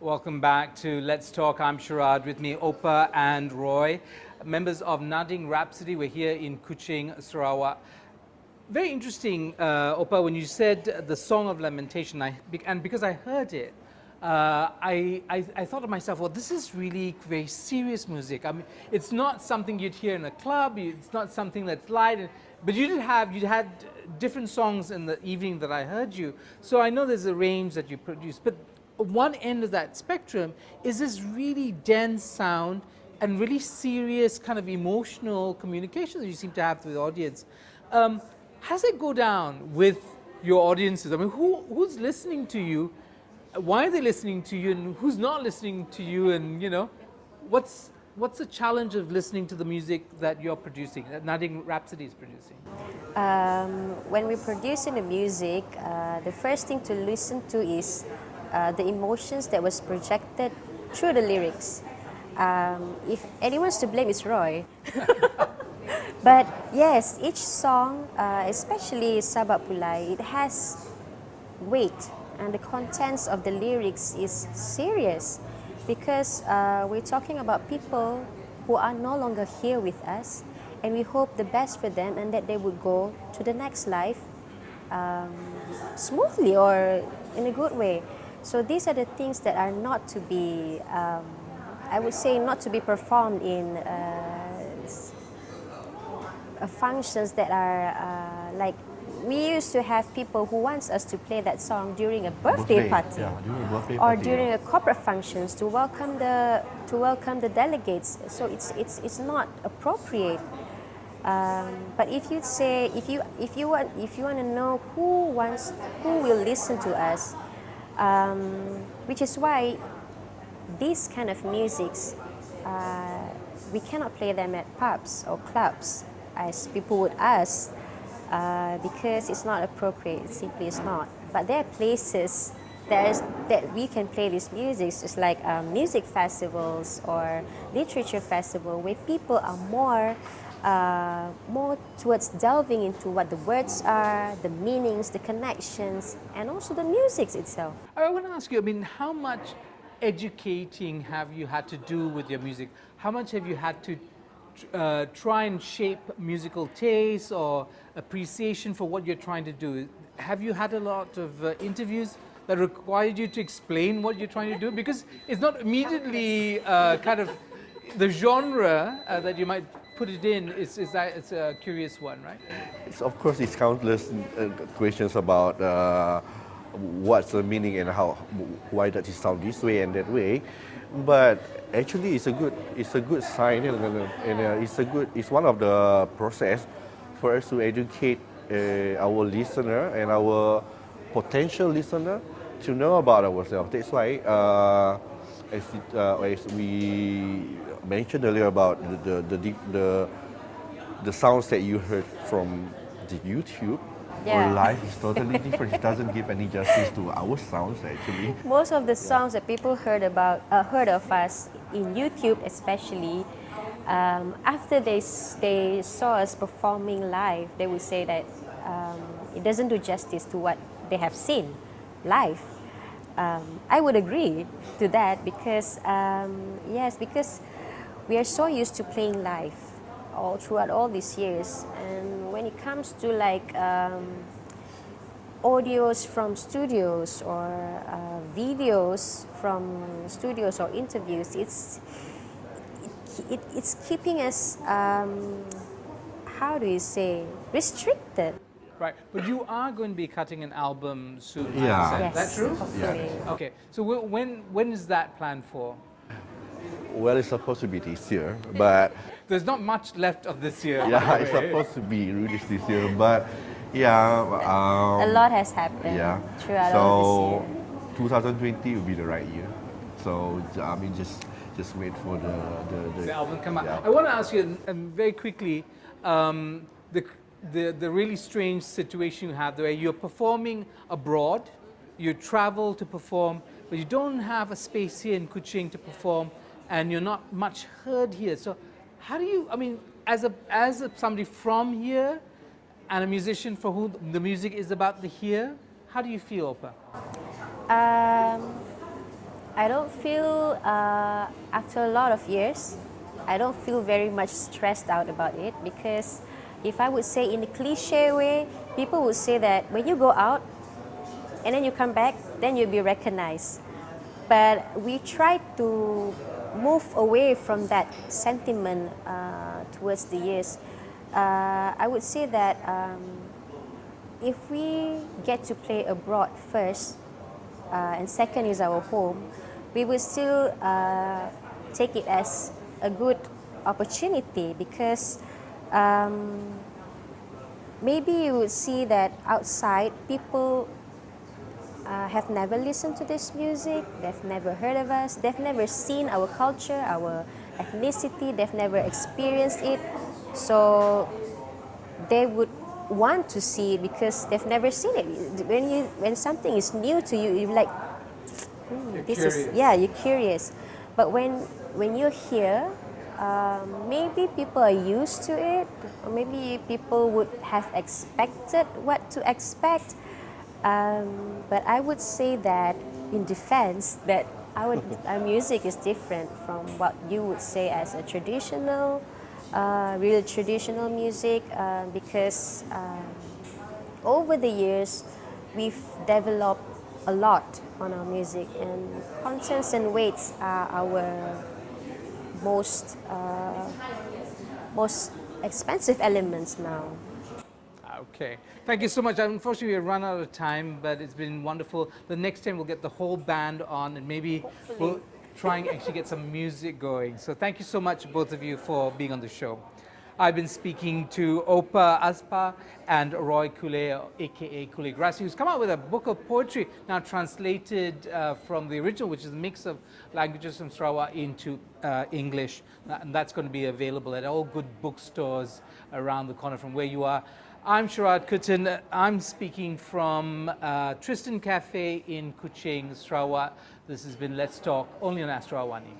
Welcome back to Let's Talk. I'm Sharad, with me Opah and Roy, members of Nading Rhapsody. We're here in Kuching, Sarawak. Very interesting, Opah, when you said the Song of Lamentation, and because I heard it, I thought to myself, well, this is really very serious music. I mean, it's not something you'd hear in a club. It's not something that's light. But you'd had different songs in the evening that I heard you. So I know there's a range that you produce. But one end of that spectrum is this really dense sound and really serious kind of emotional communication that you seem to have with the audience. How does it go down with your audiences? I mean, who's listening to you? Why are they listening to you, and who's not listening to you? And you know, what's the challenge of listening to the music that you're producing, that Nading Rhapsody is producing? When we're producing the music, the first thing to listen to is the emotions that was projected through the lyrics. If anyone's to blame, it's Roy. But yes, each song, especially Sabak Pulai, it has weight, and the contents of the lyrics is serious because we're talking about people who are no longer here with us, and we hope the best for them and that they would go to the next life smoothly or in a good way. So these are the things that are not to be, I would say, not to be performed in functions that are like, we used to have people who wants us to play that song during a birthday party, or during a corporate functions to welcome the delegates. So it's not appropriate. But if you say if you want to know who will listen to us, which is why these kind of musics, we cannot play them at pubs or clubs as people would ask, because it's not appropriate. It simply is not. But there are places that we can play these musics, just like music festivals or literature festival, where people are more towards delving into what the words are, the meanings, the connections, and also the music itself. I want to ask you, I mean, how much educating have you had to do with your music? How much have you had to try and shape musical taste or appreciation for what you're trying to do? Have you had a lot of interviews that required you to explain what you're trying to do? Because it's not immediately kind of the genre that you might put it in. It's a curious one, right? Of course, it's countless questions about what's the meaning and why does it sound this way and that way. But actually, it's a good sign, and it's one of the process for us to educate our listener and our potential listener to know about ourselves. That's why, as we mentioned earlier about the sounds that you heard from the YouTube. Yeah. Or live is totally different. It doesn't give any justice to our sounds, actually. Most of the songs that people heard of us in YouTube, especially, after they saw us performing live, they would say that it doesn't do justice to what they have seen live. I would agree to that because, yes, because we are so used to playing live throughout all these years, and when it comes to like audios from studios or videos from studios or interviews, it's keeping us, how do you say, restricted. Right, but you are going to be cutting an album soon. Yeah. Yes, That's true? hopefully. Yeah. Okay, so when is that planned for? Well, it's supposed to be this year, but There's not much left of this year. yeah, it's supposed to be released this year, but yeah. A lot has happened throughout all this year. 2020 will be the right year. So I mean, just wait for The album come out. Yeah. I want to ask you very quickly, the really strange situation you have where you're performing abroad, you travel to perform, but you don't have a space here in Kuching to perform, and you're not much heard here. So how do you, I mean, as somebody from here and a musician for whom the music is about the here, how do you feel, Opah? I don't feel, after a lot of years, I don't feel very much stressed out about it, because if I would say in a cliche way, people would say that when you go out and then you come back, then you'll be recognized. But we try to move away from that sentiment towards the years. I would say that if we get to play abroad first, and second is our home, we will still take it as a good opportunity, because maybe you would see that outside people have never listened to this music, they've never heard of us, they've never seen our culture, our ethnicity, they've never experienced it. So they would want to see it because they've never seen it. When something is new to you, you're like, you're curious. But when you're here, maybe people are used to it, or maybe people would have expected what to expect. But I would say that in defense, that our music is different from what you would say as a traditional, really traditional music, because over the years we've developed a lot on our music, and contents and weights are our most expensive elements now. Okay. Thank you so much. Unfortunately, we've run out of time, but it's been wonderful. The next time we'll get the whole band on, and maybe we'll try and actually get some music going. So thank you so much, both of you, for being on the show. I've been speaking to Opah, Azhfar, and Roy Kulleh, aka Kulleh Grassi, who's come out with a book of poetry, now translated from the original, which is a mix of languages from Sarawak into English. And that's going to be available at all good bookstores around the corner from where you are. I'm Sharad Kuttan. I'm speaking from Tristan Cafe in Kuching, Sarawak. This has been Let's Talk, only on Astro AWANI.